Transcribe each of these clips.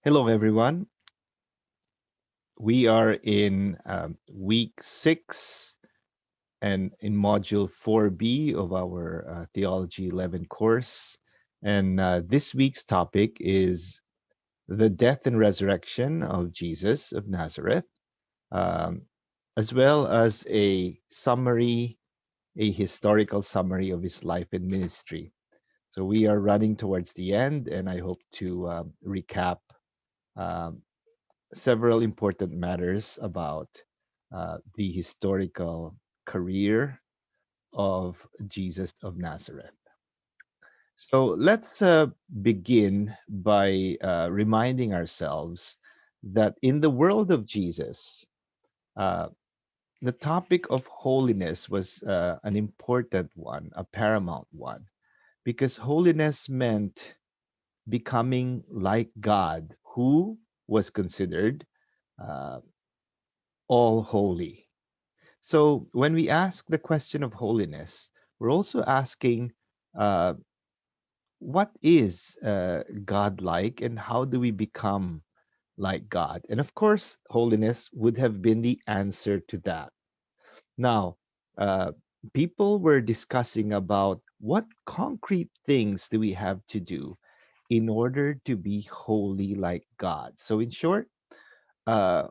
Hello, everyone. We are in week 6 and in module 4B of our Theology 11 course. And this week's topic is the death and resurrection of Jesus of Nazareth, um, as well as a historical summary of his life and ministry. So we are running towards the end, and I hope to recap um, several important matters about the historical career of Jesus of Nazareth. So let's begin by reminding ourselves that in the world of Jesus, uh, the topic of holiness was an important one, a paramount one, because holiness meant becoming like God, who was considered uh, all holy. So when we ask the question of holiness, we're also asking uh, what is God like and how do we become like God? And of course, holiness would have been the answer to that. Now, uh, people were discussing about what concrete things do we have to do in order to be holy like God. So, in short, uh,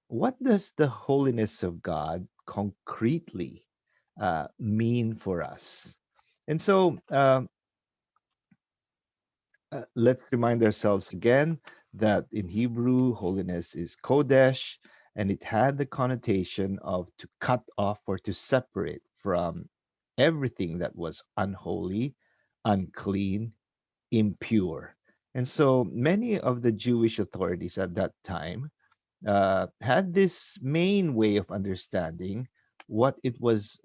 what does the holiness of God concretely mean for us? And so let's remind ourselves again that in Hebrew, holiness is kodesh, and it had the connotation of to cut off or to separate from everything that was unholy, unclean, impure. And so many of the Jewish authorities at that time had this main way of understanding what it was,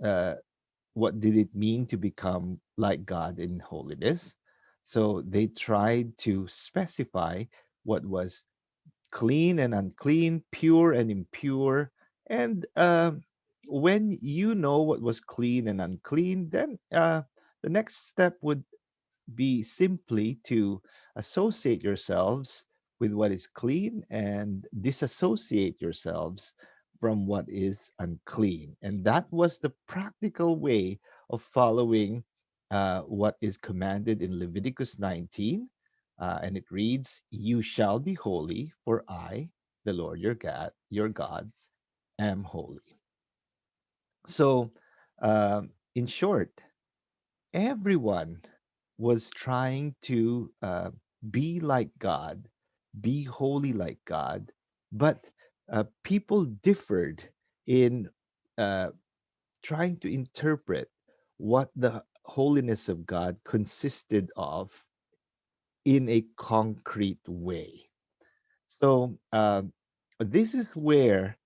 what did it mean to become like God in holiness. So they tried to specify what was clean and unclean, pure and impure. And when you know what was clean and unclean, then the next step would be simply to associate yourselves with what is clean and disassociate yourselves from what is unclean. And that was the practical way of following what is commanded in Leviticus 19. And it reads, "You shall be holy, for I, the Lord your God, am holy." So, in short, everyone was trying to be like God, be holy like God, but people differed in uh, trying to interpret what the holiness of God consisted of in a concrete way. So, this is where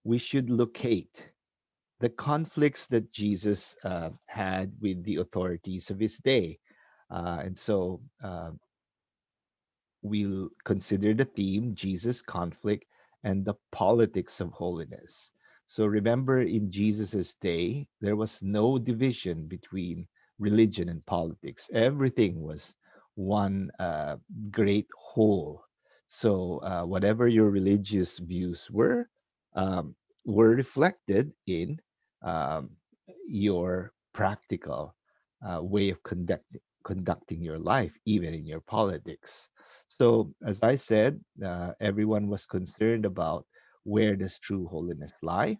we should locate the conflicts that Jesus had with the authorities of his day. And so we'll consider the theme Jesus' conflict and the politics of holiness. So remember, in Jesus' day, there was no division between religion and politics, everything was one great whole. So whatever your religious views um, were reflected in um, your practical way of conducting your life, even in your politics. So, as I said, everyone was concerned about where does true holiness lie,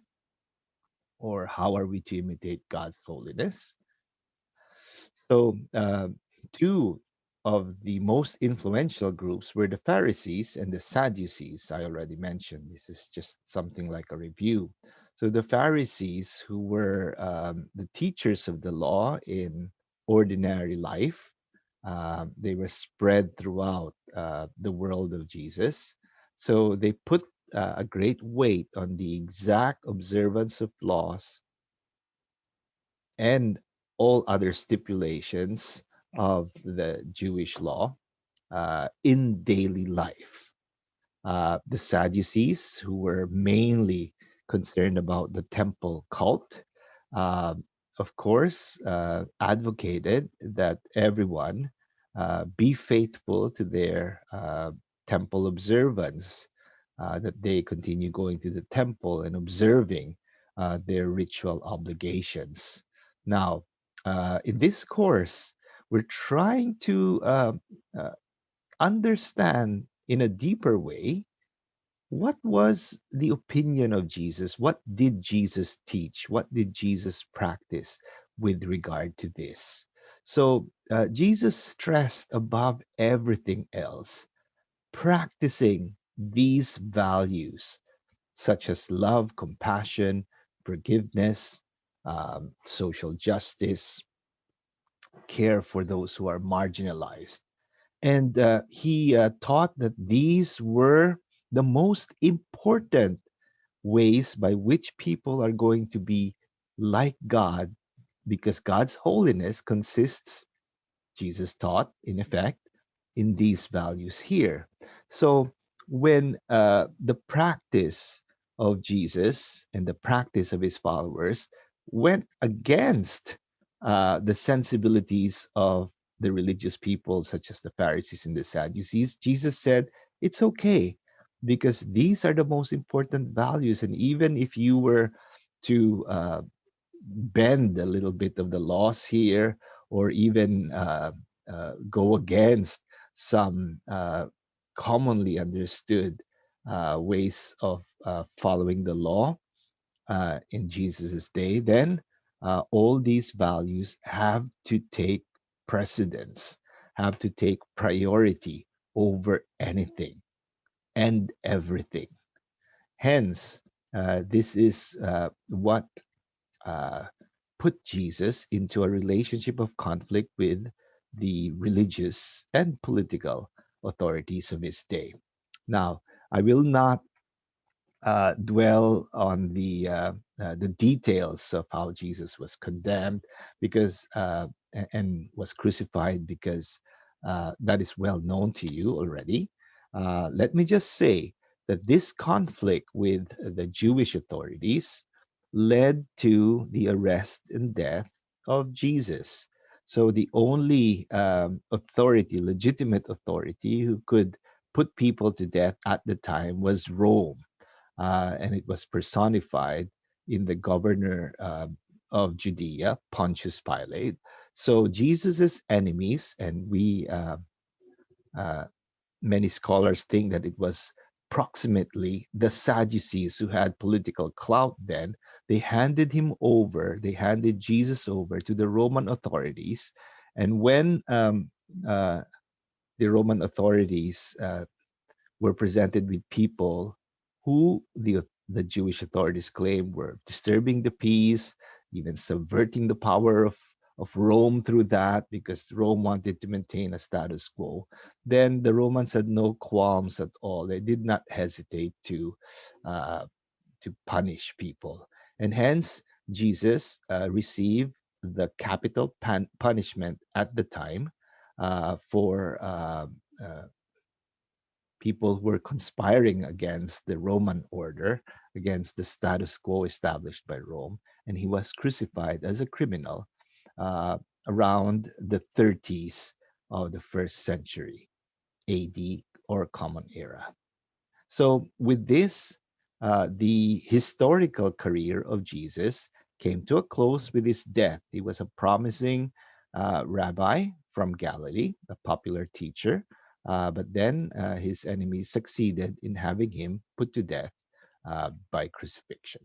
or how are we to imitate God's holiness. So, two of the most influential groups were the Pharisees and the Sadducees. I already mentioned this is just something like a review. So, the Pharisees, who were the teachers of the law in ordinary life, they were spread throughout the world of Jesus. So, they put a great weight on the exact observance of laws and all other stipulations of the Jewish law in daily life. The Sadducees, who were mainly concerned about the temple cult, uh, of course, advocated that everyone be faithful to their temple observance, that they continue going to the temple and observing their ritual obligations. Now, in this course, we're trying to uh, understand in a deeper way what was the opinion of Jesus? What did Jesus teach? What did Jesus practice with regard to this? So, Jesus stressed above everything else practicing these values, such as love, compassion, forgiveness, social justice, care for those who are marginalized. And he taught that these were the most important ways by which people are going to be like God, because God's holiness consists, Jesus taught, in effect, in these values here. So when the practice of Jesus and the practice of his followers went against the sensibilities of the religious people, such as the Pharisees and the Sadducees, Jesus said, it's okay because these are the most important values. And even if you were to bend a little bit of the laws here, or even go against some commonly understood ways of following the law in Jesus' day, then all these values have to take precedence, have to take priority over anything and everything. Hence, this is what uh, put Jesus into a relationship of conflict with the religious and political authorities of his day. Now, I will not dwell on the details of how Jesus was condemned because and was crucified because that is well known to you already. Let me just say that this conflict with the Jewish authorities led to the arrest and death of Jesus. So the only authority, legitimate authority, who could put people to death at the time was Rome, and it was personified in the governor of Judea, Pontius Pilate. So Jesus's enemies, and we uh, many scholars think that it was proximately the Sadducees who had political clout then. They handed him over, they handed Jesus over to the Roman authorities. And when uh, the Roman authorities were presented with people who the Jewish authorities claimed were disturbing the peace, even subverting the power of Rome through that, because Rome wanted to maintain a status quo. Then the Romans had no qualms at all. They did not hesitate uh, to punish people, and hence Jesus received the capital punishment at the time for people who were conspiring against the Roman order, against the status quo established by Rome, and he was crucified as a criminal uh, around the 30s of the first century AD, or Common Era. So, with this, the historical career of Jesus came to a close with his death. He was a promising rabbi from Galilee, a popular teacher, but then his enemies succeeded in having him put to death by crucifixion.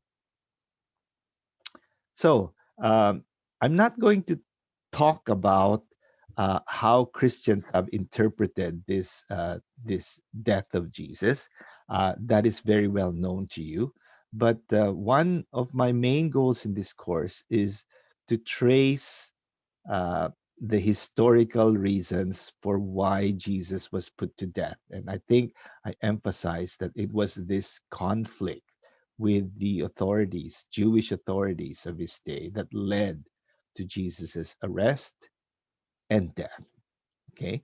So I'm not going to talk about how Christians have interpreted this death of Jesus. That is very well known to you. But one of my main goals in this course is to trace uh, the historical reasons for why Jesus was put to death. And I think I emphasized that it was this conflict with the authorities, Jewish authorities of his day, that led to Jesus's arrest and death. Okay.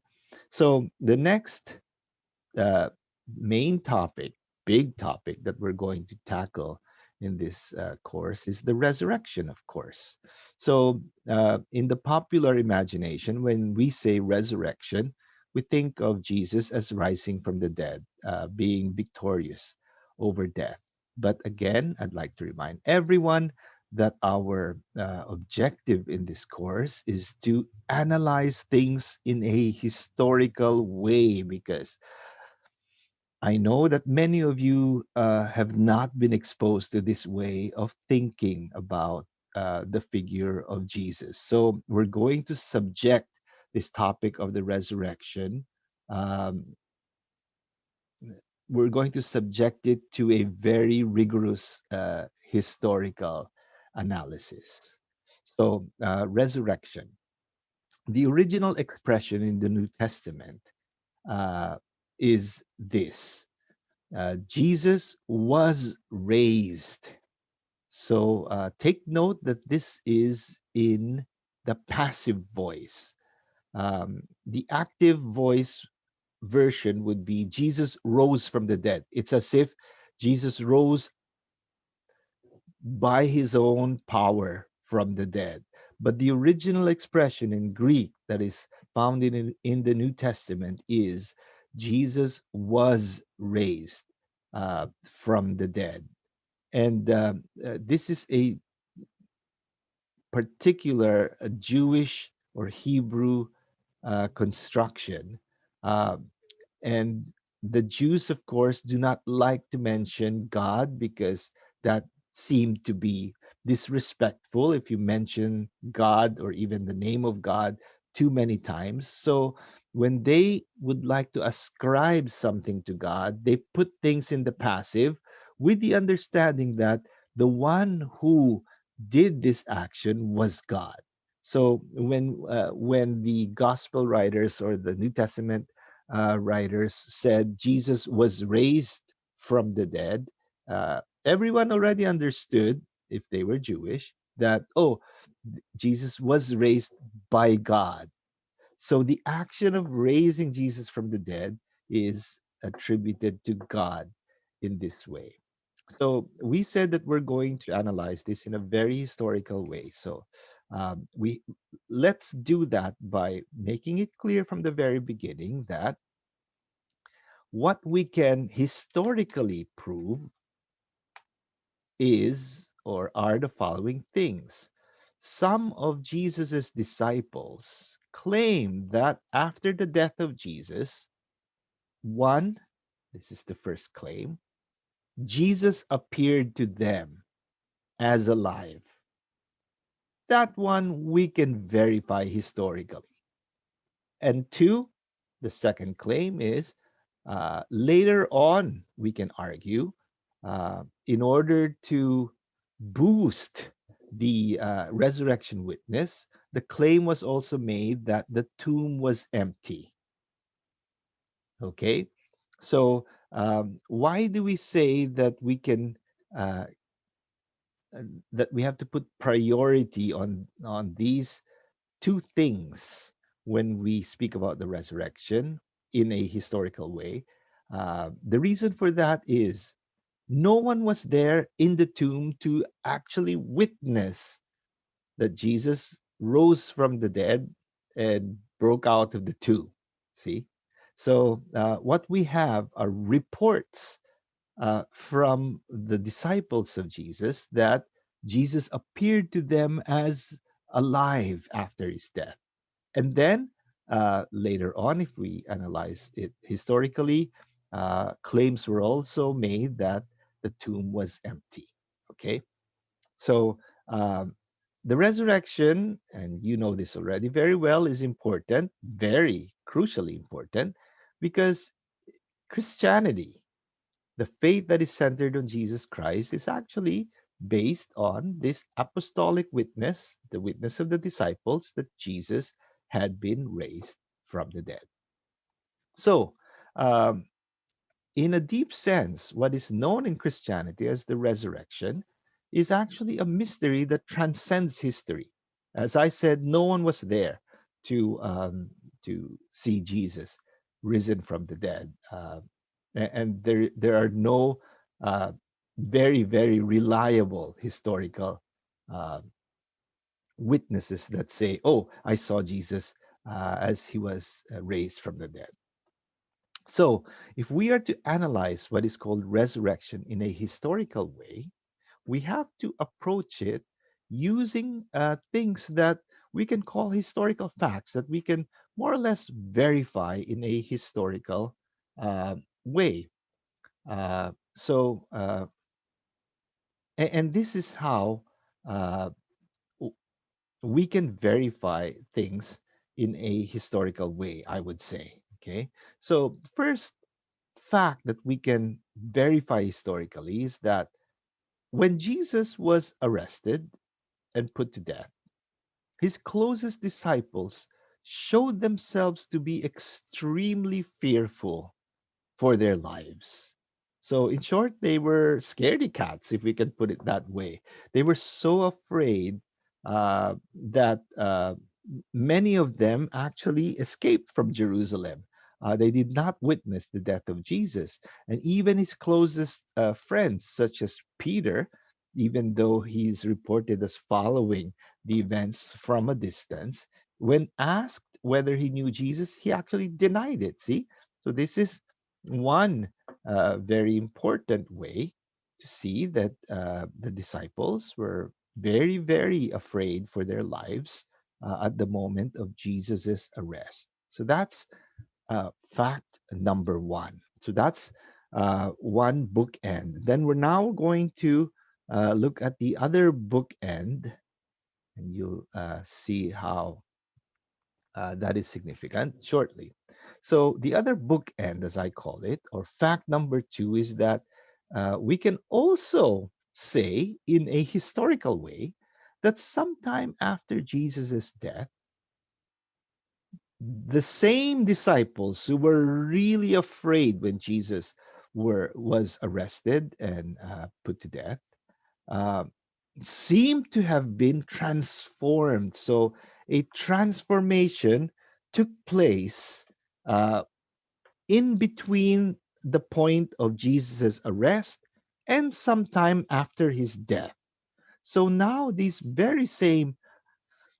So the next uh, main topic, big topic that we're going to tackle in this course is the resurrection, of course. So, in the popular imagination, when we say resurrection, we think of Jesus as rising from the dead, being victorious over death. But again, I'd like to remind everyone that our objective in this course is to analyze things in a historical way, because I know that many of you have not been exposed to this way of thinking about the figure of Jesus. So we're going to subject this topic of the resurrection. Um, we're going to subject it to a very rigorous historical analysis. So, resurrection. The original expression in the New Testament uh, is this: Jesus was raised. So take note that this is in the passive voice. The active voice version would be Jesus rose from the dead. It's as if Jesus rose by his own power from the dead. But the original expression in Greek that is found in the New Testament is Jesus was raised from the dead. And this is a particular Jewish or Hebrew construction. Uh, and the Jews, of course, do not like to mention God because that seemed to be disrespectful if you mention God or even the name of God too many times. So when they would like to ascribe something to God, they put things in the passive with the understanding that the one who did this action was God. So when the gospel writers or the New Testament writers said Jesus was raised from the dead, everyone already understood, if they were Jewish, that, oh, Jesus was raised by God. So the action of raising Jesus from the dead is attributed to God in this way. So we said that we're going to analyze this in a very historical way. So we let's do that by making it clear from the very beginning that what we can historically prove is or are the following things. Some of Jesus's disciples claim that after the death of Jesus, one, this is the first claim, Jesus appeared to them as alive. That one we can verify historically. And two, the second claim is later on, we can argue, in order to boost the resurrection witness, the claim was also made that the tomb was empty. Okay? So, why do we say that we can? Uh, that we have to put priority on these two things when we speak about the resurrection in a historical way. The reason for that is no one was there in the tomb to actually witness that Jesus rose from the dead and broke out of the tomb. See? So, what we have are reports from the disciples of Jesus that Jesus appeared to them as alive after his death. And then later on, if we analyze it historically, claims were also made that the tomb was empty. Okay, so um, the resurrection, and you know this already very well, is important, very crucially important, because Christianity, the faith that is centered on Jesus Christ, is actually based on this apostolic witness, the witness of the disciples, that Jesus had been raised from the dead. So, um, in a deep sense, what is known in Christianity as the resurrection is actually a mystery that transcends history. As I said, no one was there to see Jesus risen from the dead, and there are no uh, very reliable historical uh, witnesses that say, "Oh, I saw Jesus as he was raised from the dead. So, if we are to analyze what is called resurrection in a historical way, we have to approach it using things that we can call historical facts that we can more or less verify in a historical way. And this is how uh, w- we can verify things in a historical way, I would say. Okay. So, first fact that we can verify historically is that when Jesus was arrested and put to death, his closest disciples showed themselves to be extremely fearful for their lives. So, in short, they were scaredy cats, if we can put it that way. They were so afraid that many of them actually escaped from Jerusalem. They did not witness the death of Jesus. And even his closest friends, such as Peter, even though he's reported as following the events from a distance, when asked whether he knew Jesus, he actually denied it. See? So, this is one very important way to see that the disciples were very, very afraid for their lives at the moment of Jesus's arrest. So that's fact number one. So that's one bookend. Then we're now going to look at the other bookend, and you'll see how that is significant shortly. So, the other bookend, as I call it, or fact number two, is that we can also say in a historical way that sometime after Jesus' death, the same disciples who were really afraid when Jesus was arrested and put to death uh, seem to have been transformed. So a transformation took place uh, in between the point of Jesus' arrest and sometime after his death. So now these very same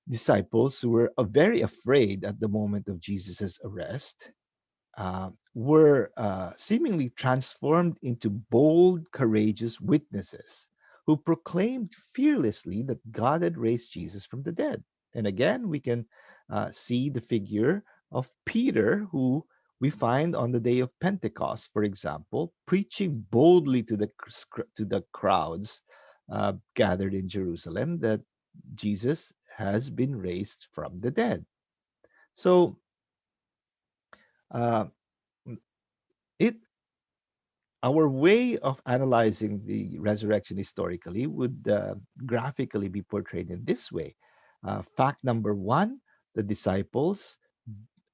disciples who were very afraid at the moment of Jesus' arrest were seemingly transformed into bold, courageous witnesses who proclaimed fearlessly that God had raised Jesus from the dead. And again, we can see the figure of Peter, who we find on the day of Pentecost, for example, preaching boldly to the crowds gathered in Jerusalem that Jesus has been raised from the dead. So uh, it our way of analyzing the resurrection historically would graphically be portrayed in this way. Fact number one, the disciples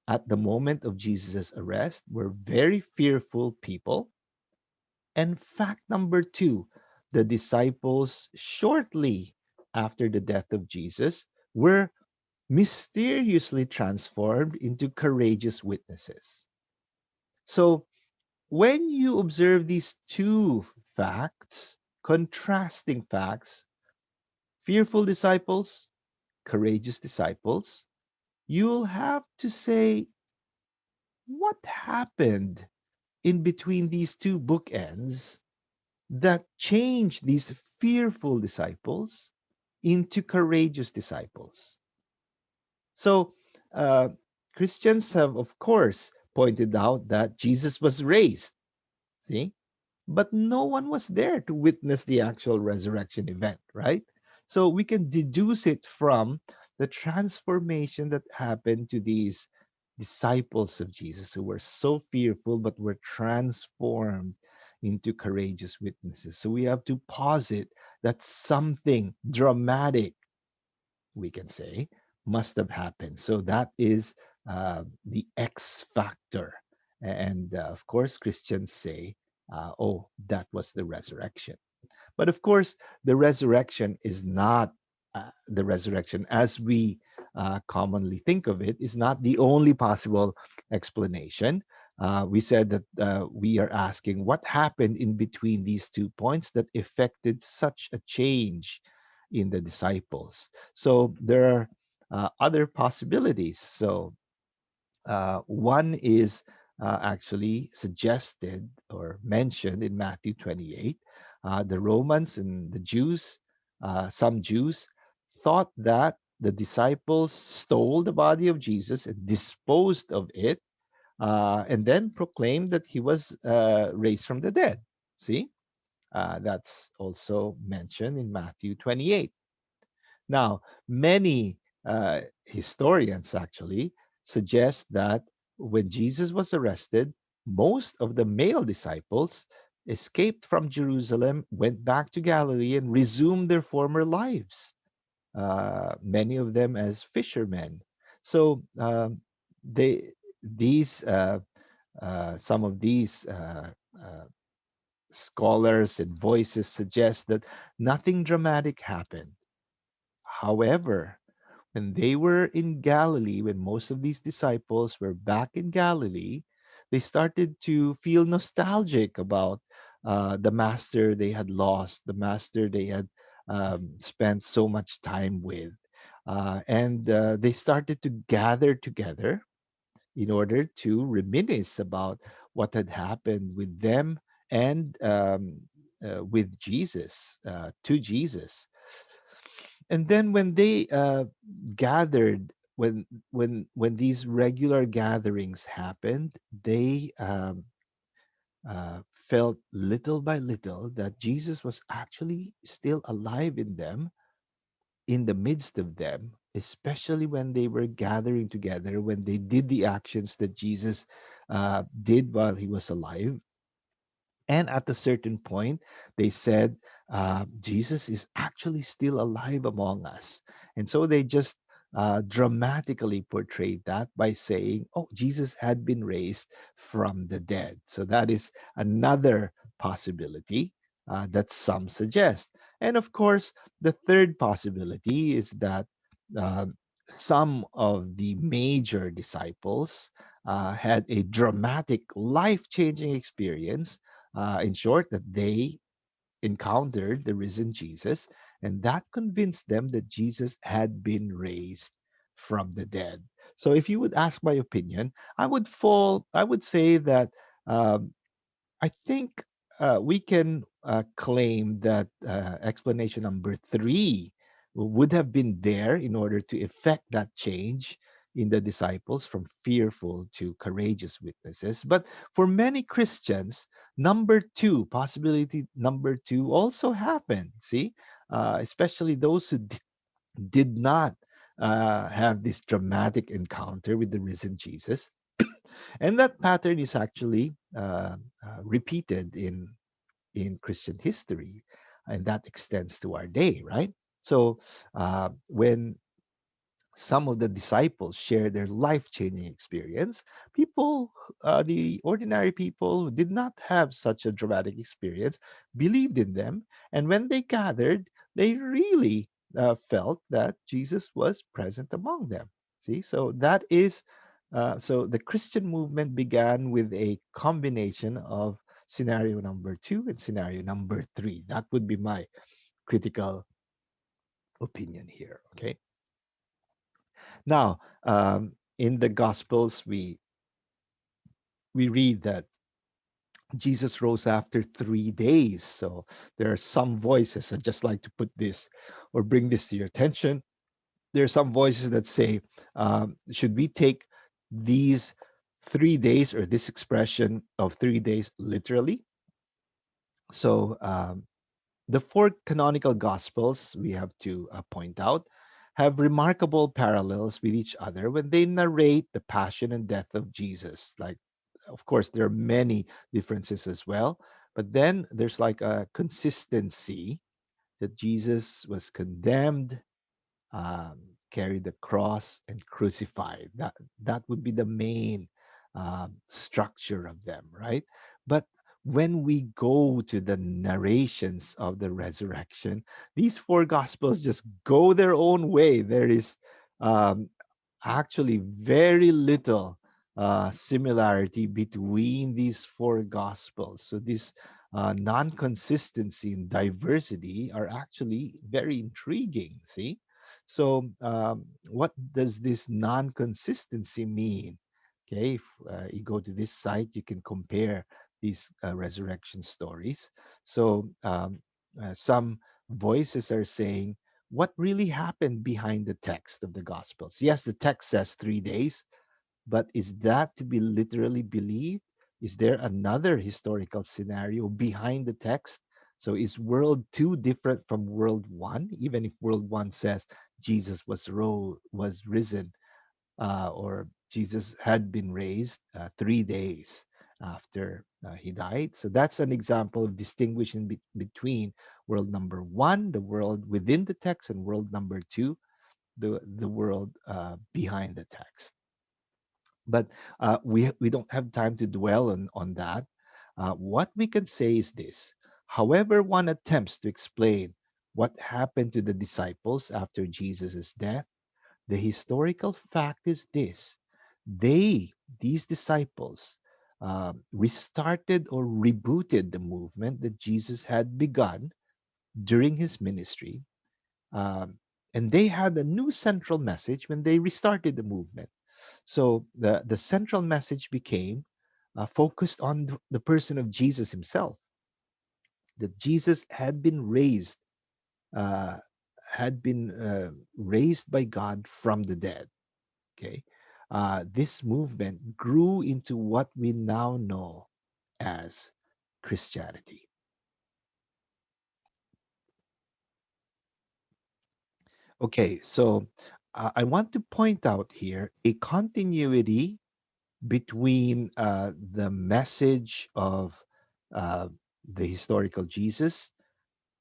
at the moment of Jesus' arrest were very fearful people. And fact number two, the disciples shortly after the death of Jesus were mysteriously transformed into courageous witnesses. So when you observe these two facts, contrasting facts, fearful disciples, courageous disciples, you'll have to say, what happened in between these two bookends that changed these fearful disciples into courageous disciples? So, uh, Christians have, of course, pointed out that Jesus was raised. See? But no one was there to witness the actual resurrection event, right? So we can deduce it from the transformation that happened to these disciples of Jesus who were so fearful but were transformed into courageous witnesses. So we have to posit that something dramatic, we can say, must have happened. So that is the X factor. And of course, Christians say, oh, that was the resurrection. But of course, the resurrection is not the resurrection as we commonly think of it, is not the only possible explanation. We said that we are asking what happened in between these two points that effected such a change in the disciples. So there are other possibilities. So One is actually suggested or mentioned in Matthew 28. The Romans and the Jews, some Jews, thought that the disciples stole the body of Jesus and disposed of it, and then proclaimed that he was raised from the dead. See, that's also mentioned in Matthew 28. Now, many historians actually suggest that when Jesus was arrested, most of the male disciples escaped from Jerusalem, went back to Galilee, and resumed their former lives, many of them as fishermen. So they, these, some of these scholars and voices suggest that nothing dramatic happened. However, when they were in Galilee, when most of these disciples were back in Galilee, they started to feel nostalgic about the master they had lost, the master they had spent so much time with. And they started to gather together in order to reminisce about what had happened with them and with Jesus, to Jesus. And then when they gathered, when these regular gatherings happened, they felt little by little that Jesus was actually still alive in them, in the midst of them, especially when they were gathering together, when they did the actions that Jesus did while he was alive. And at a certain point, they said, Jesus is actually still alive among us. And so they just dramatically portrayed that by saying, oh, Jesus had been raised from the dead. So that is another possibility that some suggest. And of course, the third possibility is that uh, some of the major disciples had a dramatic, life changing experience, in short, that they encountered the risen Jesus, and that convinced them that Jesus had been raised from the dead. So, if you would ask my opinion, I would say that um, I think we can claim that explanation number three would have been there in order to effect that change in the disciples from fearful to courageous witnesses. But for many Christians, number two, possibility number two, also happened. See, especially those who did not have this dramatic encounter with the risen Jesus, and that pattern is actually repeated in Christian history, and that extends to our day, right? So when some of the disciples share their life-changing experience, people, the ordinary people who did not have such a dramatic experience, believed in them, and when they gathered, they really felt that Jesus was present among them. See, so that is so the Christian movement began with a combination of scenario number two and scenario number three. That would be my critical opinion here. Okay. Now, in the Gospels, we read that Jesus rose after 3 days. So there are some voices. I'd just like to put this or bring this to your attention. There are some voices that say, should we take these 3 days or this expression of 3 days literally? So the four canonical Gospels, we have to point out, have remarkable parallels with each other when they narrate the passion and death of Jesus. Like, of course, there are many differences as well, but then there's like a consistency that Jesus was condemned, um, carried the cross, and crucified. That would be the main structure of them, right? But when we go to the narrations of the resurrection, these four gospels just go their own way. There is um, actually very little similarity between these four gospels. So this non-consistency and diversity are actually very intriguing. See, so what does this non-consistency mean? Okay, if you go to this site, you can compare these resurrection stories. So some voices are saying, what really happened behind the text of the Gospels? Yes, the text says 3 days, but is that to be literally believed? Is there another historical scenario behind the text? So is world 2 different from world 1? Even if world 1 says Jesus was risen, or Jesus had been raised 3 days after he died. So that's an example of distinguishing between world number 1, the world within the text, and world number 2, the world behind the text. But we don't have time to dwell on that. What we can say is this: however one attempts to explain what happened to the disciples after Jesus' death, the historical fact is this: these disciples, restarted or rebooted the movement that Jesus had begun during his ministry. Um, and they had a new central message when they restarted the movement. So the central message became focused on the person of Jesus himself, that Jesus uh, had been raised by God from the dead. Okay, this movement grew into what we now know as Christianity. Okay, so I want to point out here a continuity between the message of uh, the historical Jesus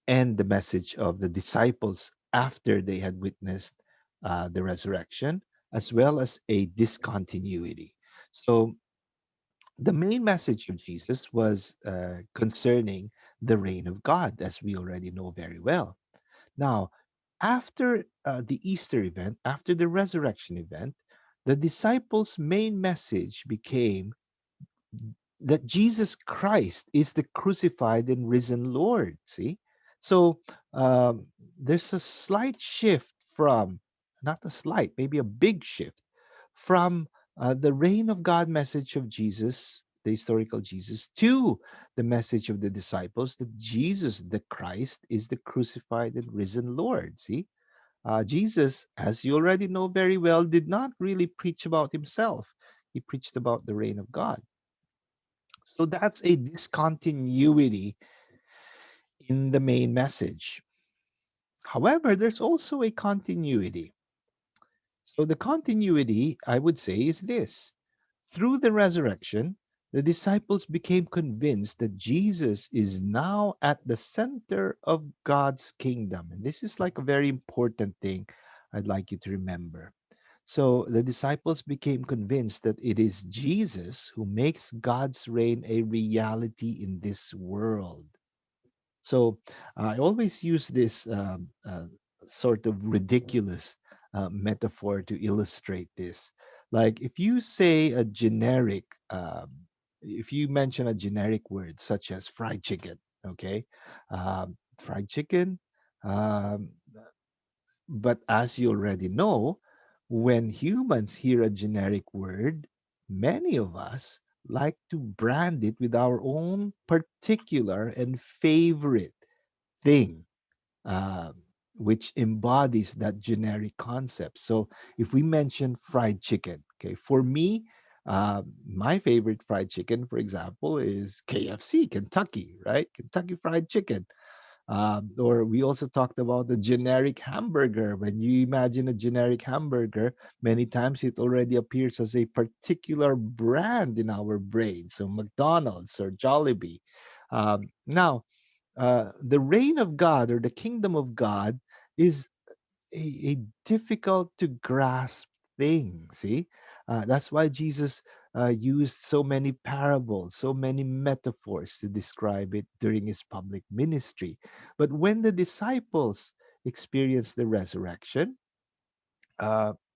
and the message of the disciples after they had witnessed the resurrection, as well as a discontinuity. So, the main message of Jesus was concerning the reign of God, as we already know very well. Now, after the Easter event, after the resurrection event, the disciples' main message became that Jesus Christ is the crucified and risen Lord. See? So there's a slight shift from, not a slight, maybe a big shift from the reign of God message of Jesus, the historical Jesus, to the message of the disciples that Jesus, the Christ, is the crucified and risen Lord. See? Jesus, as you already know very well, did not really preach about himself. He preached about the reign of God. So that's a discontinuity in the main message. However, there's also a continuity. So the continuity, I would say, is this: through the resurrection, the disciples became convinced that Jesus is now at the center of God's kingdom. And this is like a very important thing I'd like you to remember. So the disciples became convinced that it is Jesus who makes God's reign a reality in this world. So I always use this sort of ridiculous metaphor to illustrate this. Like if you say a generic, if you mention a generic word such as fried chicken, okay, fried chicken, um, but as you already know, when humans hear a generic word, many of us like to brand it with our own particular and favorite thing, uh, which embodies that generic concept. So if we mention fried chicken, okay, for me, my favorite fried chicken, for example, is KFC, Kentucky, right? Kentucky Fried Chicken. Or we also talked about the generic hamburger. When you imagine a generic hamburger, many times it already appears as a particular brand in our brain. So McDonald's or Jollibee. Now, the reign of God or the kingdom of God is a difficult to grasp thing. See, that's why Jesus used so many parables, so many metaphors to describe it during his public ministry. But when the disciples experienced the resurrection,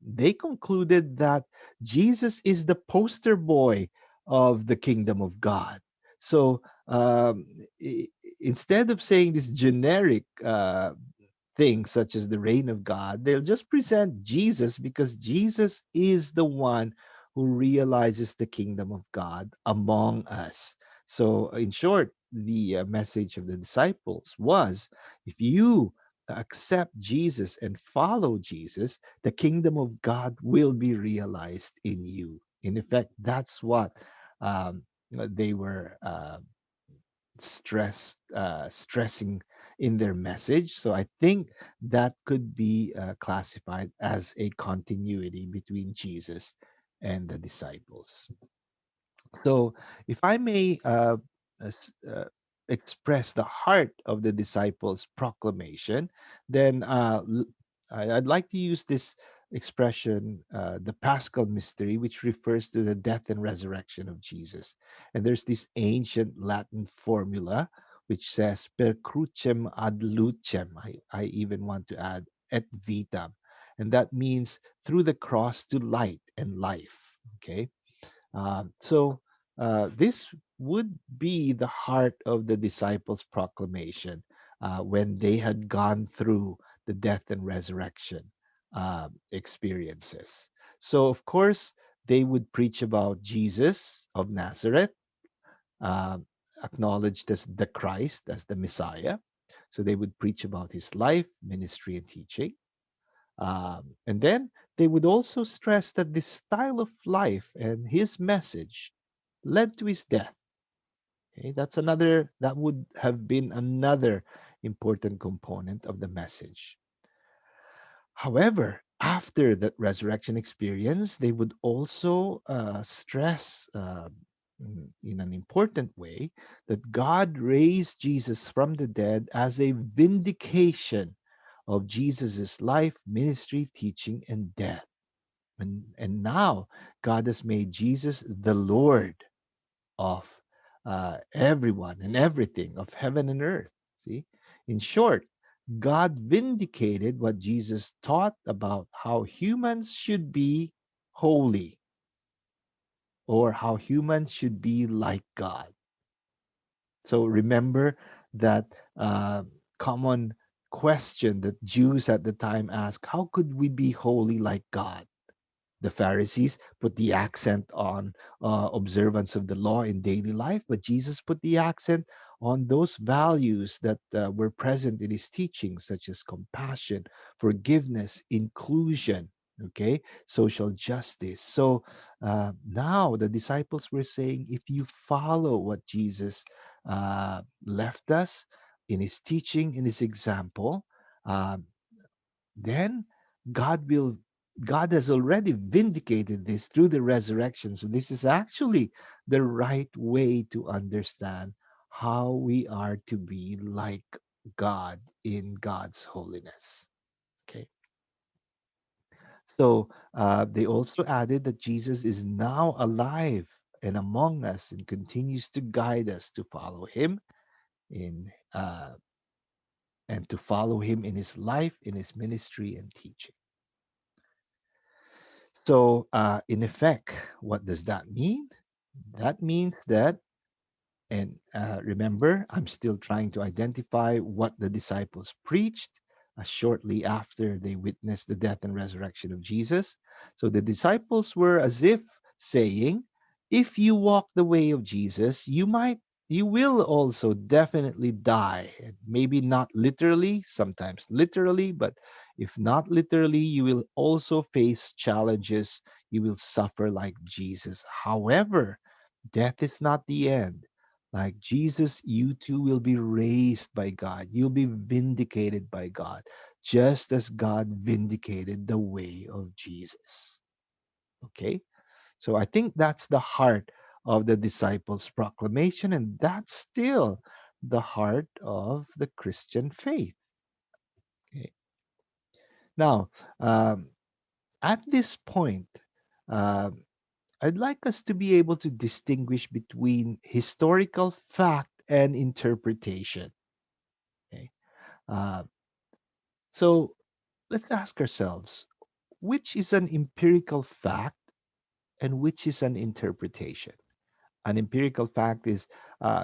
they concluded that Jesus is the poster boy of the kingdom of God. So instead of saying this generic things such as the reign of God, they'll just present Jesus because Jesus is the one who realizes the kingdom of God among us. So, in short, the message of the disciples was, if you accept Jesus and follow Jesus, the kingdom of God will be realized in you. In effect, that's what they were stressing in their message. So I think that could be classified as a continuity between Jesus and the disciples. So, if I may express the heart of the disciples' proclamation, then I'd like to use this expression, the Paschal mystery, which refers to the death and resurrection of Jesus. And there's this ancient Latin formula which says per crucem ad lucem. I even want to add et vitam. And that means through the cross to light and life. Okay. This would be the heart of the disciples' proclamation when they had gone through the death and resurrection experiences. So, of course, they would preach about Jesus of Nazareth, uh, acknowledged as the Christ, as the Messiah. So, they would preach about his life, ministry, and teaching. And then they would also stress that this style of life and his message led to his death. Okay, that would have been another important component of the message. However, after that resurrection experience, they would also stress in an important way that God raised Jesus from the dead as a vindication of Jesus's life, ministry, teaching, and death. And now God has made Jesus the Lord of everyone and everything, of heaven and earth. See? In short, God vindicated what Jesus taught about how humans should be holy, or how humans should be like God. So remember that common question that Jews at the time asked: how could we be holy like God? The Pharisees put the accent on observance of the law in daily life, but Jesus put the accent on those values that were present in his teachings, such as compassion, forgiveness, inclusion, okay, social justice. So now the disciples were saying, if you follow what Jesus left us in his teaching, in his example, uh, then God will God has already vindicated this through the resurrection. So this is actually the right way to understand how we are to be like God in God's holiness. Okay. So they also added that Jesus is now alive and among us and continues to guide us to follow him in and to follow him in his life, in his ministry and teaching. So, in effect, what does that mean? That means that, and remember, I'm still trying to identify what the disciples preached shortly after they witnessed the death and resurrection of Jesus. So, the disciples were as if saying, if you walk the way of Jesus, you will also definitely die. And maybe not literally, sometimes literally, but if not literally, you will also face challenges. You will suffer like Jesus. However, death is not the end. Like Jesus, you too will be raised by God. You'll be vindicated by God, just as God vindicated the way of Jesus. Okay? So I think that's the heart of the disciples' proclamation, and that's still the heart of the Christian faith. Okay? Now, um, at this point, um, I'd like us to be able to distinguish between historical fact and interpretation. Okay? Uh, so let's ask ourselves, which is an empirical fact and which is an interpretation? An empirical fact is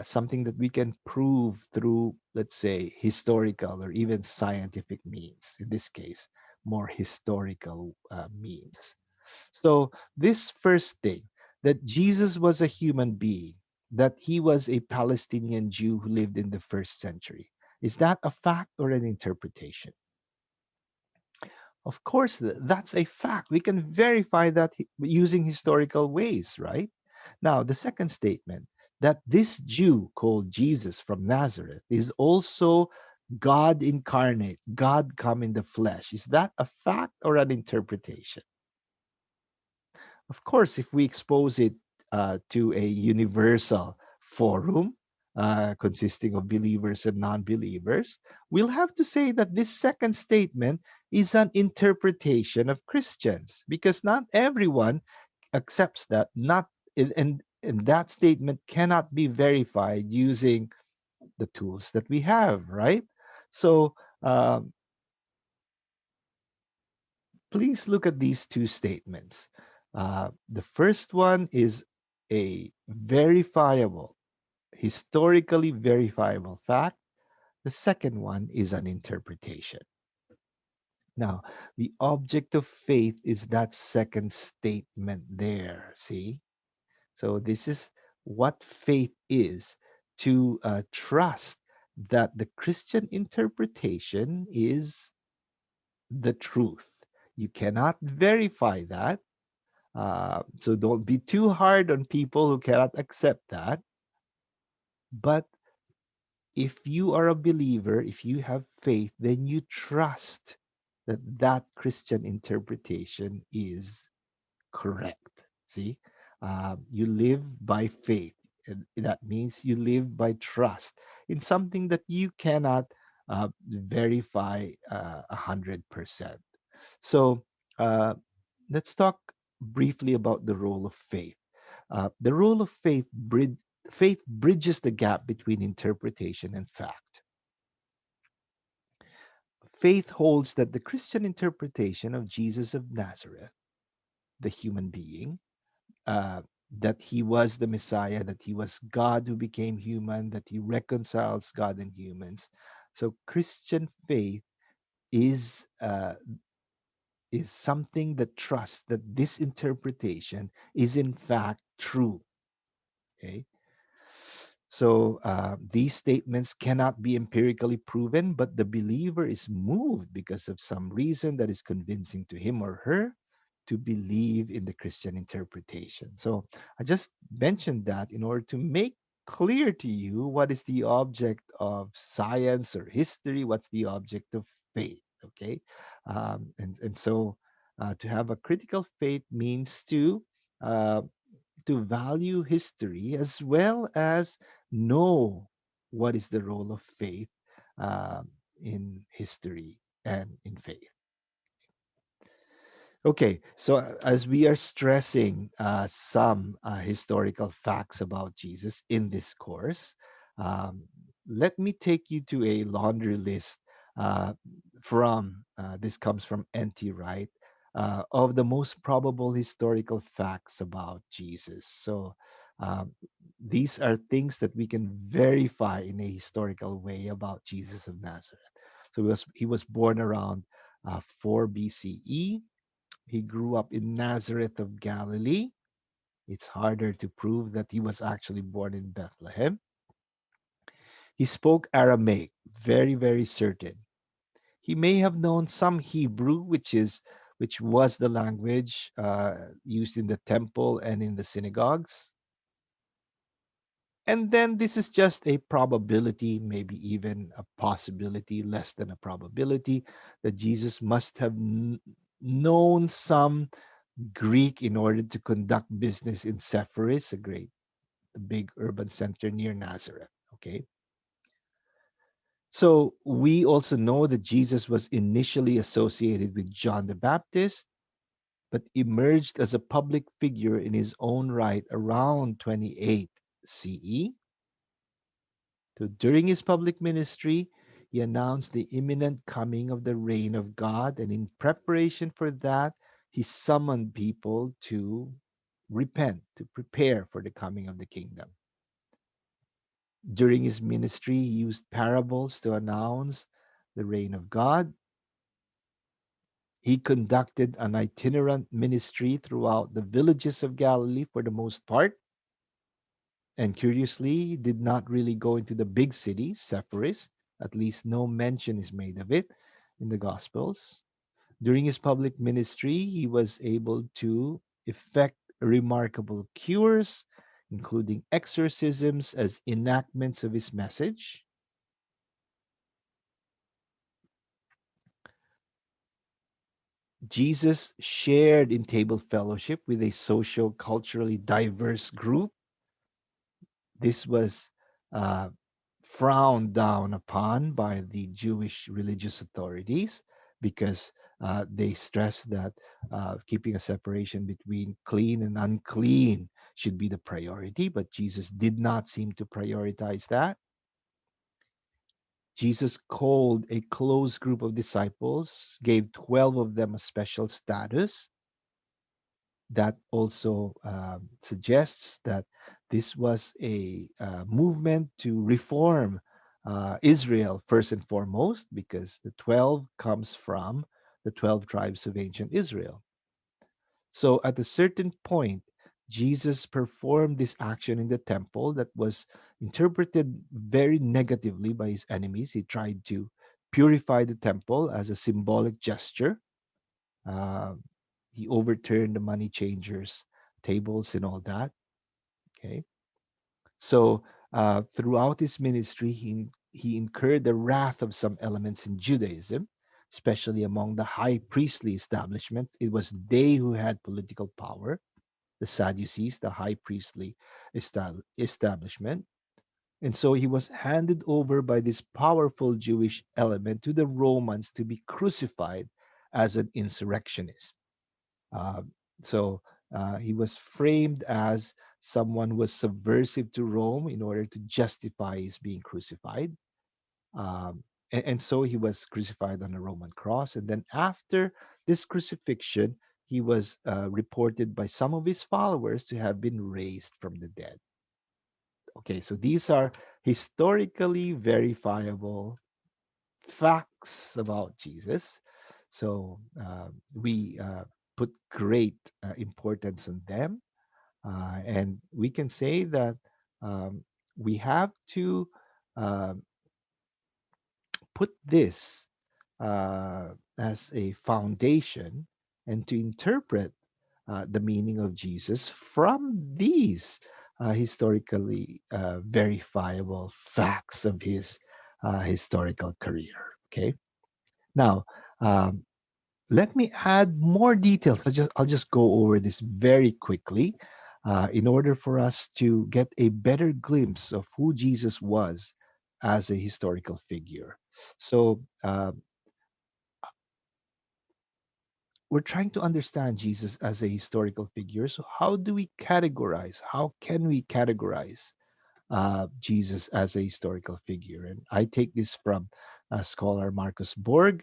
something that we can prove through, let's say, historical or even scientific means. In this case, more historical means. So, this first thing, that Jesus was a human being, that he was a Palestinian Jew who lived in the first century, is that a fact or an interpretation? Of course, that's a fact. We can verify that using historical ways, right? Now, the second statement, that this Jew called Jesus from Nazareth is also God incarnate, God come in the flesh. Is that a fact or an interpretation? Of course, if we expose it to a universal forum consisting of believers and non believers, we'll have to say that this second statement is an interpretation of Christians because not everyone accepts that. Not and that statement cannot be verified using the tools that we have, right? So please look at these two statements. The first one is a verifiable, historically verifiable fact. The second one is an interpretation. Now, the object of faith is that second statement there. See? So, this is what faith is, to trust that the Christian interpretation is the truth. You cannot verify that. So don't be too hard on people who cannot accept that. But if you are a believer, if you have faith, then you trust that that Christian interpretation is correct. See, you live by faith, and that means you live by trust in something that you cannot verify 100%. So uh, let's talk briefly about the role of faith. The role of faith bridges the gap between interpretation and fact. Faith holds that the Christian interpretation of Jesus of Nazareth, the human being, uh, that he was the Messiah, that he was God who became human, that he reconciles God and humans. So Christian faith is is something that trusts that this interpretation is in fact true. Okay, so these statements cannot be empirically proven, but the believer is moved because of some reason that is convincing to him or her to believe in the Christian interpretation. So I just mentioned that in order to make clear to you what is the object of science or history, what's the object of faith. Okay, and so to have a critical faith means uh, to value history as well as know what is the role of faith in history and in faith. Okay, so as we are stressing some historical facts about Jesus in this course, um, let me take you to a laundry list uh, this comes from N.T. Wright, of the most probable historical facts about Jesus. So um, these are things that we can verify in a historical way about Jesus of Nazareth. So he was born around 4 BCE. He grew up in Nazareth of Galilee. It's harder to prove that he was actually born in Bethlehem. He spoke Aramaic, very, very certain. He may have known some Hebrew, which was the language used in the temple and in the synagogues. And then this is just a probability, maybe even a possibility, less than a probability, that Jesus must have known some Greek in order to conduct business in Sepphoris, a big urban center near Nazareth. Okay. So we also know that Jesus was initially associated with John the Baptist, but emerged as a public figure in his own right around 28 CE. So during his public ministry, he announced the imminent coming of the reign of God, and in preparation for that, he summoned people to repent, to prepare for the coming of the kingdom. During his ministry, he used parables to announce the reign of God. He conducted an itinerant ministry throughout the villages of Galilee for the most part, and curiously, did not really go into the big cities, Sepphoris. At least no mention is made of it in the Gospels. During his public ministry, he was able to effect remarkable cures, including exorcisms as enactments of his message. Jesus shared in table fellowship with a social, culturally diverse group. This was uh, frowned down upon by the Jewish religious authorities because they stressed that keeping a separation between clean and unclean should be the priority, but Jesus did not seem to prioritize that. Jesus called a close group of disciples, gave 12 of them a special status. That also suggests that this was a movement to reform Israel first and foremost, because the 12 comes from the 12 tribes of ancient Israel. So at a certain point, Jesus performed this action in the temple that was interpreted very negatively by his enemies. He tried to purify the temple as a symbolic gesture. uh, he overturned the money changers' tables and all that. Okay, so throughout his ministry, he incurred the wrath of some elements in Judaism, especially among the high priestly establishment. It was they who had political power, the Sadducees, the high priestly establishment. And so he was handed over by this powerful Jewish element to the Romans to be crucified as an insurrectionist. Uh, so he was framed as someone who was subversive to Rome in order to justify his being crucified. And so he was crucified on a Roman cross. And then after this crucifixion, he was reported by some of his followers to have been raised from the dead. Okay, so these are historically verifiable facts about Jesus. So we put great importance on them. And we can say that um, we have to uh, put this as a foundation and to interpret the meaning of Jesus from these historically verifiable facts of his historical career. Okay. Now, um, let me add more details. I'll just go over this very quickly in order for us to get a better glimpse of who Jesus was as a historical figure. So we're trying to understand Jesus as a historical figure. So how do we categorize? How can we categorize Jesus as a historical figure? And I take this from scholar Marcus Borg,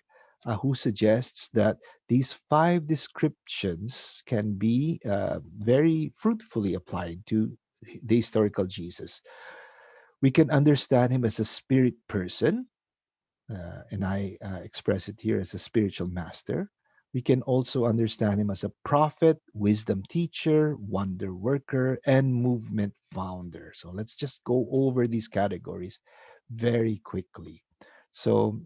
who suggests that these five descriptions can be very fruitfully applied to the historical Jesus. We can understand him as a spirit person, and I express it here as a spiritual master. We can also understand him as a prophet, wisdom teacher, wonder worker, and movement founder. So let's just go over these categories very quickly. So,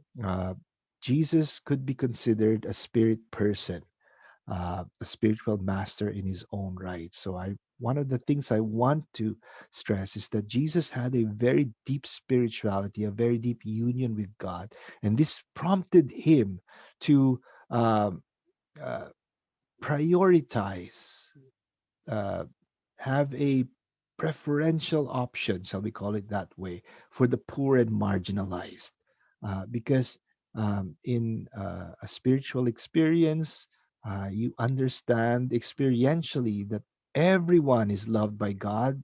Jesus could be considered a spirit person, a spiritual master in his own right. So I one of the things I want to stress is that Jesus had a very deep spirituality, a very deep union with God, and this prompted him to um, uh, prioritize, uh, have a preferential option, shall we call it that way, for the poor and marginalized. Because in a spiritual experience, you understand experientially that everyone is loved by God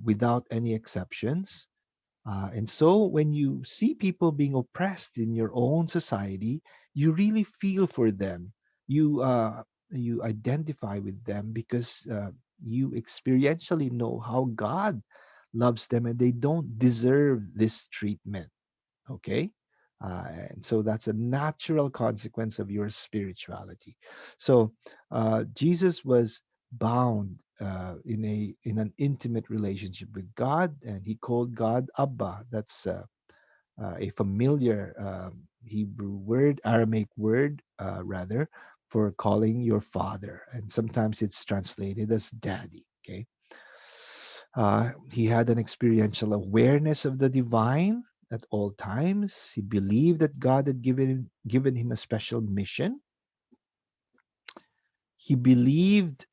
without any exceptions. And so when you see people being oppressed in your own society, you really feel for them. You identify with them because you experientially know how God loves them and they don't deserve this treatment. Okay. And so that's a natural consequence of your spirituality. So Jesus was bound in an intimate relationship with God, and he called God Abba. That's a familiar Hebrew word, Aramaic word, rather, for calling your father. And sometimes it's translated as daddy. Okay. He had an experiential awareness of the divine at all times. He believed that God had given him a special mission. He believed,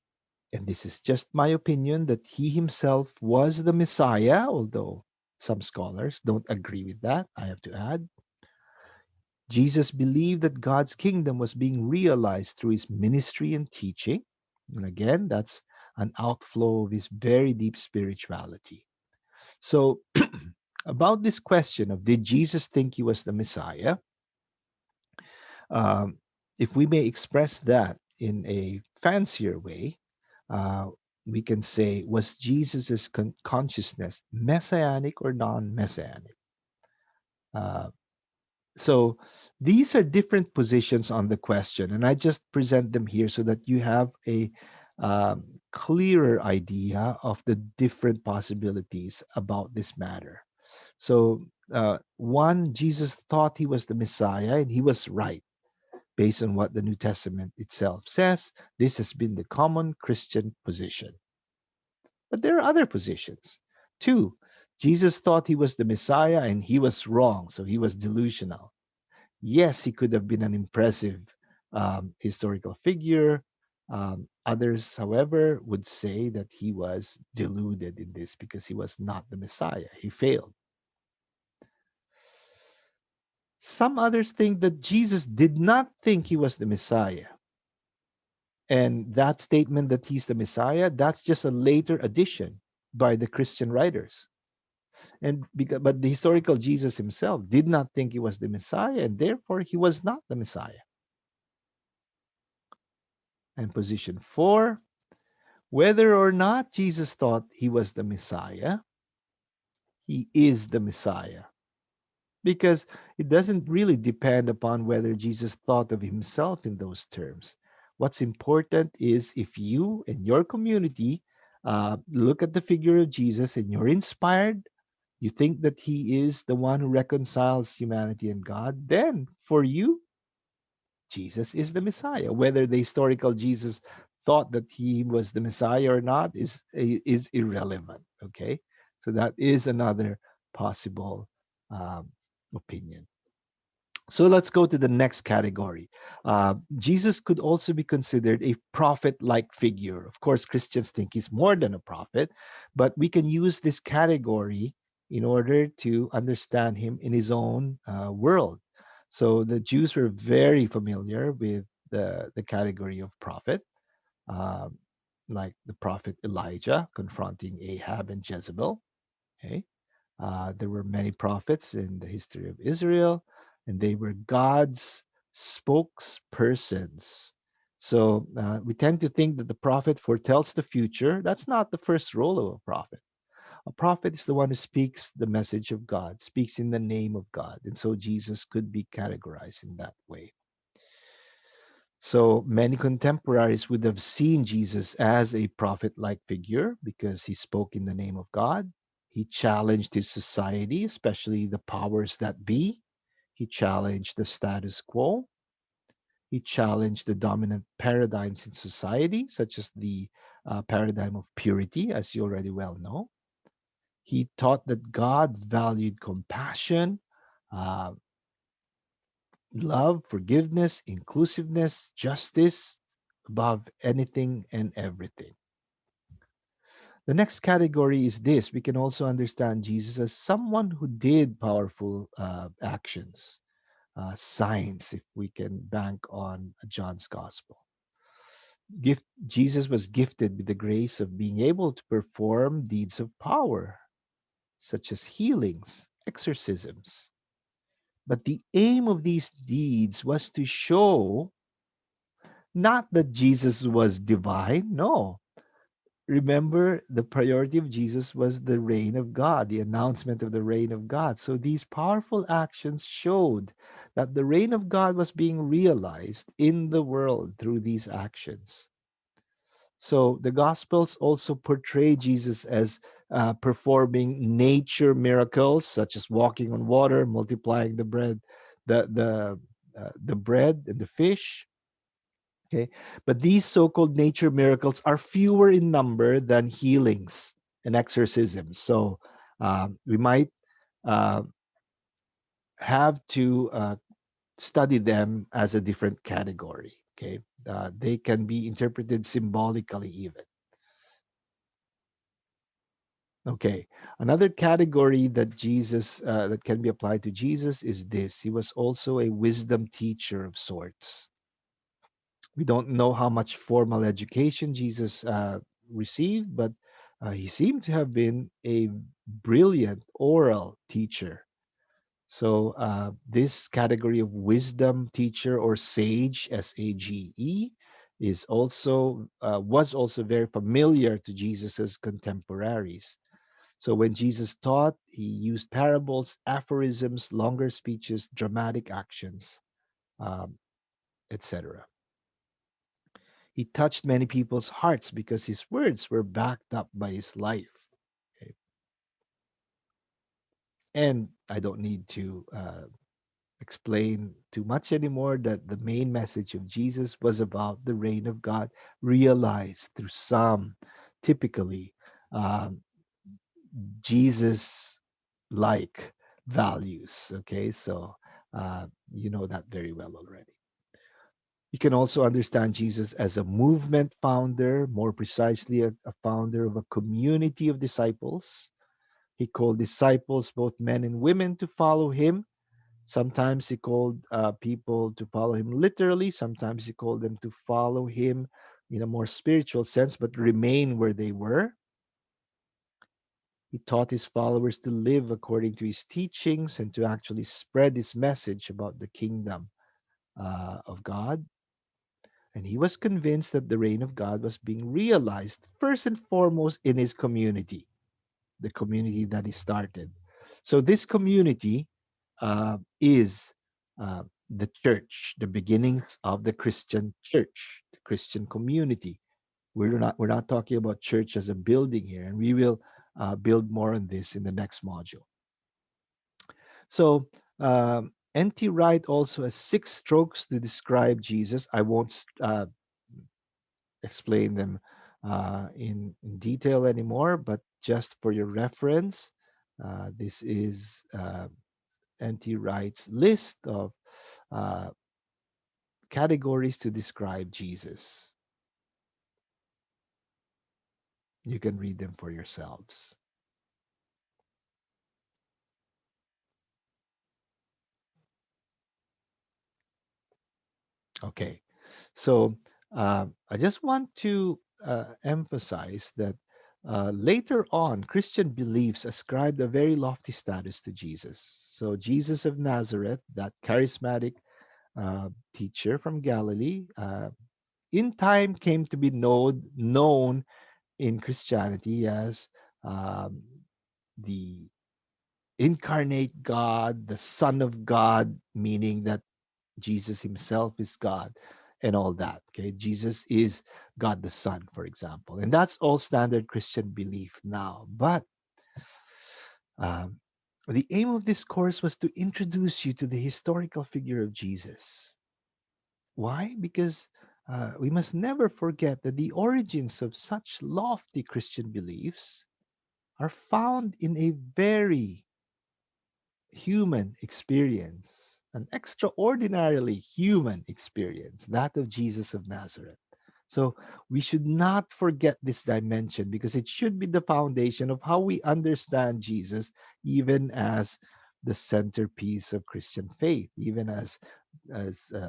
and this is just my opinion, that he himself was the Messiah, although some scholars don't agree with that, I have to add. Jesus believed that God's kingdom was being realized through his ministry and teaching. And again, that's an outflow of his very deep spirituality. So, about this question of did Jesus think he was the Messiah, um, if we may express that in a fancier way, uh, we can say, was Jesus' consciousness messianic or non messianic? Uh, So these are different positions on the question, and I just present them here so that you have a clearer idea of the different possibilities about this matter. So, one, Jesus thought he was the Messiah, and he was right based on what the New Testament itself says. This has been the common Christian position. But there are other positions. Two, Jesus thought he was the Messiah, and he was wrong, so he was delusional. Yes, he could have been an impressive historical figure. Others, however, would say that he was deluded in this because he was not the Messiah. He failed. Some others think that Jesus did not think he was the Messiah. And that statement that he's the Messiah, that's just a later addition by the Christian writers. And because, but the historical Jesus himself did not think he was the Messiah, and therefore he was not the Messiah. And position four, whether or not Jesus thought he was the Messiah, he is the Messiah. Because it doesn't really depend upon whether Jesus thought of himself in those terms. What's important is if you and your community look at the figure of Jesus and you're inspired, you think that he is the one who reconciles humanity and God, then for you, Jesus is the Messiah. Whether the historical Jesus thought that he was the Messiah or not is irrelevant. Okay, so that is another possible um, opinion. So let's go to the next category. Jesus could also be considered a prophet like figure. Of course, Christians think he's more than a prophet, but we can use this category in order to understand him in his own world. So the Jews were very familiar with the category of prophet, um, like the prophet Elijah confronting Ahab and Jezebel. Okay, there were many prophets in the history of Israel, and they were God's spokespersons. So we tend to think that the prophet foretells the future. That's not the first role of a prophet. A prophet is the one who speaks the message of God, speaks in the name of God. And so Jesus could be categorized in that way. So many contemporaries would have seen Jesus as a prophet like figure because he spoke in the name of God. He challenged his society, especially the powers that be. He challenged the status quo. He challenged the dominant paradigms in society, such as the paradigm of purity, as you already well know. He taught that God valued compassion, uh, love, forgiveness, inclusiveness, justice above anything and everything. The next category is this: we can also understand Jesus as someone who did powerful actions, signs, if we can bank on John's gospel. Jesus was gifted with the grace of being able to perform deeds of power, such as healings, exorcisms. But the aim of these deeds was to show not that Jesus was divine, no, Remember, the priority of Jesus was the reign of God, the announcement of the reign of God. So these powerful actions showed that the reign of God was being realized in the world through these actions. So the Gospels also portray Jesus as performing nature miracles, such as walking on water, multiplying the bread, the bread and the fish. Okay, but these so-called nature miracles are fewer in number than healings and exorcisms. So we might uh, have to study them as a different category. Okay, they can be interpreted symbolically even. Okay, another category that that can be applied to Jesus is this: he was also a wisdom teacher of sorts. We don't know how much formal education Jesus received, but he seemed to have been a brilliant oral teacher. So this category of wisdom teacher or sage, SAGE, is also was also very familiar to Jesus's contemporaries. So when Jesus taught, he used parables, aphorisms, longer speeches, dramatic actions, um, etc. He touched many people's hearts because his words were backed up by his life. Okay? And I don't need to explain too much anymore that the main message of Jesus was about the reign of God realized through some typically um, Jesus like values. Okay, so you know that very well already. You can also understand Jesus as a movement founder, more precisely, a founder of a community of disciples. He called disciples, both men and women, to follow him. Sometimes he called people to follow him literally, sometimes he called them to follow him in a more spiritual sense, but remain where they were. He taught his followers to live according to his teachings and to actually spread his message about the kingdom of God. And he was convinced that the reign of God was being realized first and foremost in his community, the community that he started. So, this community is the church, the beginnings of the Christian church, the Christian community. We're not talking about church as a building here, and we will build more on this in the next module. So, N.T. Wright also has 6 strokes to describe Jesus. I won't explain them in detail anymore, but just for your reference, this is N.T. Wright's list of uh, categories to describe Jesus. You can read them for yourselves. Okay, so I just want to emphasize that later on, Christian beliefs ascribed a very lofty status to Jesus. So, Jesus of Nazareth, that charismatic teacher from Galilee, in time came to be known in Christianity as um, the incarnate God, the Son of God, meaning that Jesus himself is God and all that. Okay, Jesus is God the Son, for example. And that's all standard Christian belief now. But um, the aim of this course was to introduce you to the historical figure of Jesus. Why? Because we must never forget that the origins of such lofty Christian beliefs are found in a very human experience, an extraordinarily human experience, that of Jesus of Nazareth. So we should not forget this dimension because it should be the foundation of how we understand Jesus, even as the centerpiece of Christian faith, even as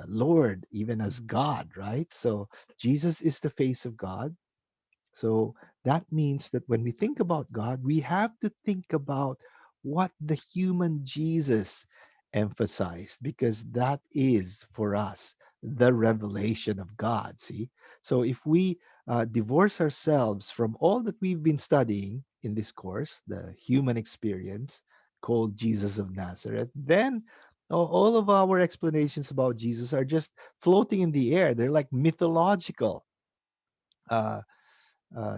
Lord, even as God, right? So Jesus is the face of God. So that means that when we think about God, we have to think about what the human Jesus emphasized, because that is for us the revelation of God. See? So if we divorce ourselves from all that we've been studying in this course, the human experience called Jesus of Nazareth, then all of our explanations about Jesus are just floating in the air. They're like mythological uh,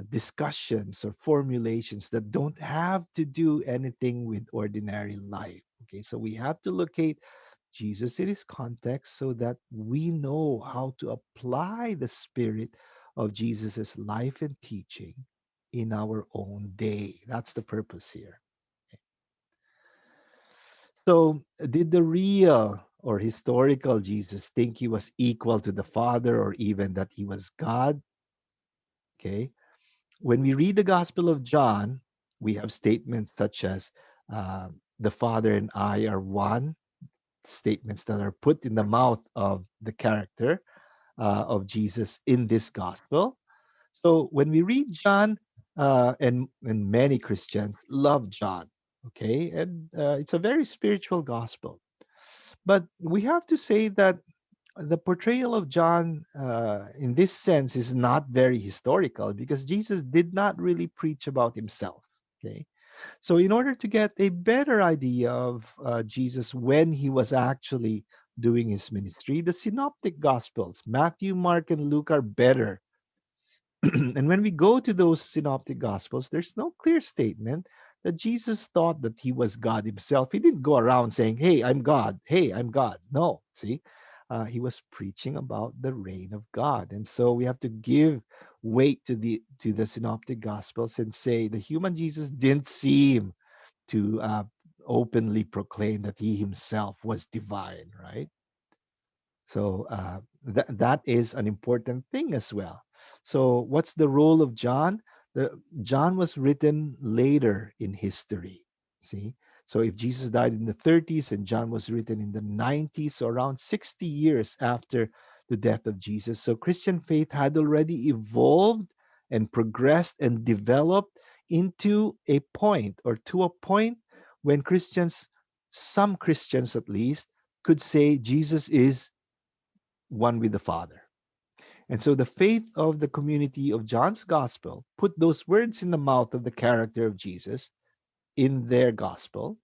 discussions or formulations that don't have to do anything with ordinary life. Okay, so we have to locate Jesus in his context so that we know how to apply the spirit of Jesus's life and teaching in our own day. That's the purpose here. So, did the real or historical Jesus think he was equal to the Father or even that he was God? Okay. When we read the Gospel of John, we have statements such as the Father and I are one, statements that are put in the mouth of the character of Jesus in this Gospel. So when we read John, and many Christians love John, okay, and it's a very spiritual Gospel. But we have to say that the portrayal of John in this sense is not very historical because Jesus did not really preach about himself. Okay. So, in order to get a better idea of Jesus when he was actually doing his ministry, the synoptic gospels, Matthew, Mark, and Luke, are better. And when we go to those synoptic gospels, there's no clear statement that Jesus thought that he was God himself. He didn't go around saying, "Hey, I'm God. Hey, I'm God." No, see, he was preaching about the reign of God, and so we have to give weight to the synoptic gospels and say the human Jesus didn't seem to openly proclaim that he himself was divine, right? So that is an important thing as well. So what's the role of John? John was written later in history. See, so if Jesus died in the 30s and John was written in the 90s, so around 60 years after the death of Jesus, so Christian faith had already evolved and progressed and developed into a point or to a point when Christians, some Christians at least, could say Jesus is one with the Father. And so the faith of the community of John's gospel put those words in the mouth of the character of Jesus in their gospel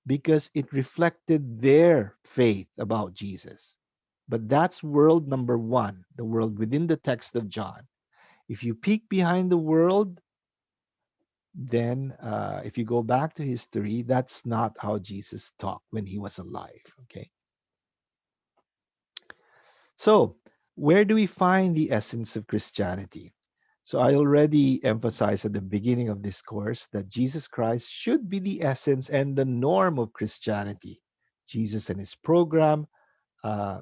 because it reflected their faith about Jesus. But that's world number one, the world within the text of John. If you peek behind the world, then if you go back to history, that's not how Jesus talked when he was alive. Okay. So, where do we find the essence of Christianity? So, I already emphasized at the beginning of this course that Jesus Christ should be the essence and the norm of Christianity. Jesus and his program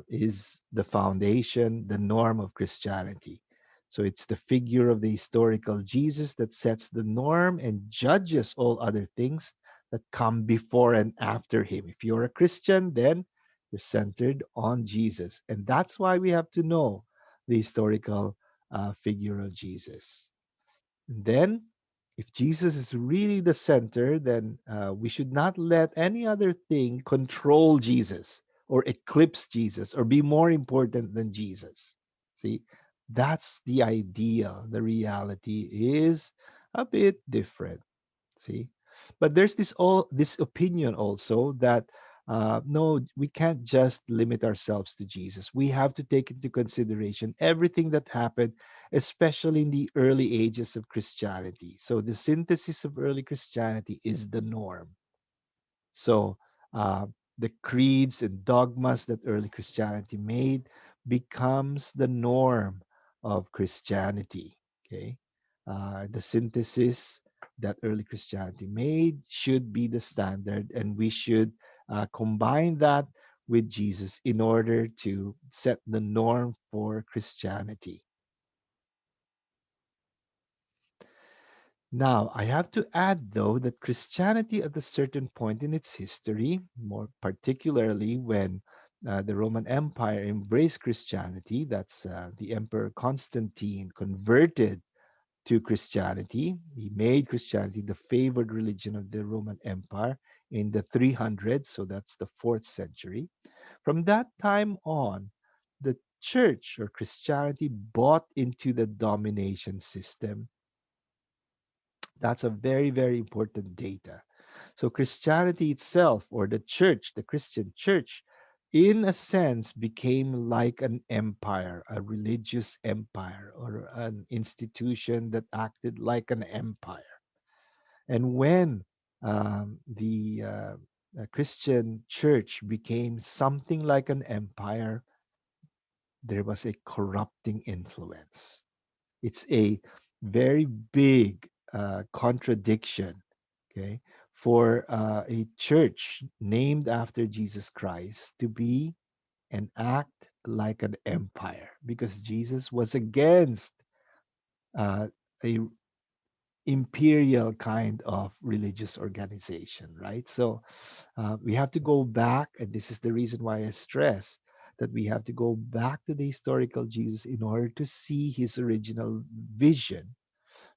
is the foundation, the norm of Christianity. So, it's the figure of the historical Jesus that sets the norm and judges all other things that come before and after him. If you're a Christian, then you're centered on Jesus. And that's why we have to know the historical figure of Jesus. And then, if Jesus is really the center, then we should not let any other thing control Jesus or eclipse Jesus or be more important than Jesus. See, that's the ideal. The reality is a bit different. See, but there's this opinion also that no, we can't just limit ourselves to Jesus. We have to take into consideration everything that happened, especially in the early ages of Christianity. So the synthesis of early Christianity is the norm. So the creeds and dogmas that early Christianity made becomes the norm of Christianity. Okay, the synthesis that early Christianity made should be the standard, and we should combine that with Jesus in order to set the norm for Christianity. Now, I have to add, though, that Christianity at a certain point in its history, more particularly when the Roman Empire embraced Christianity, that's the Emperor Constantine converted to Christianity. He made Christianity the favored religion of the Roman Empire in the 300s, so that's the 4th century. From that time on, the church or Christianity bought into the domination system. That's a very, very important data. So Christianity itself, or the church, the Christian church, in a sense became like an empire, a religious empire, or an institution that acted like an empire. And when the Christian church became something like an empire, there was a corrupting influence. It's a very big contradiction, okay, for a church named after Jesus Christ to be and act like an empire, because Jesus was against a imperial kind of religious organization, right? So we have to go back, and this is the reason why I stress that we have to go back to the historical Jesus in order to see his original vision,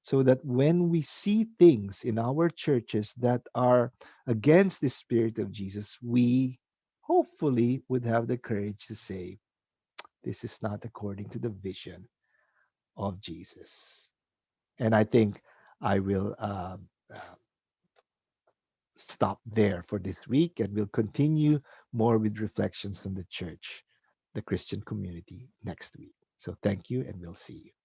so that when we see things in our churches that are against the spirit of Jesus, we hopefully would have the courage to say, this is not according to the vision of Jesus. And I think I will stop there for this week, and we'll continue more with reflections on the church, the Christian community, next week. So thank you, and we'll see you.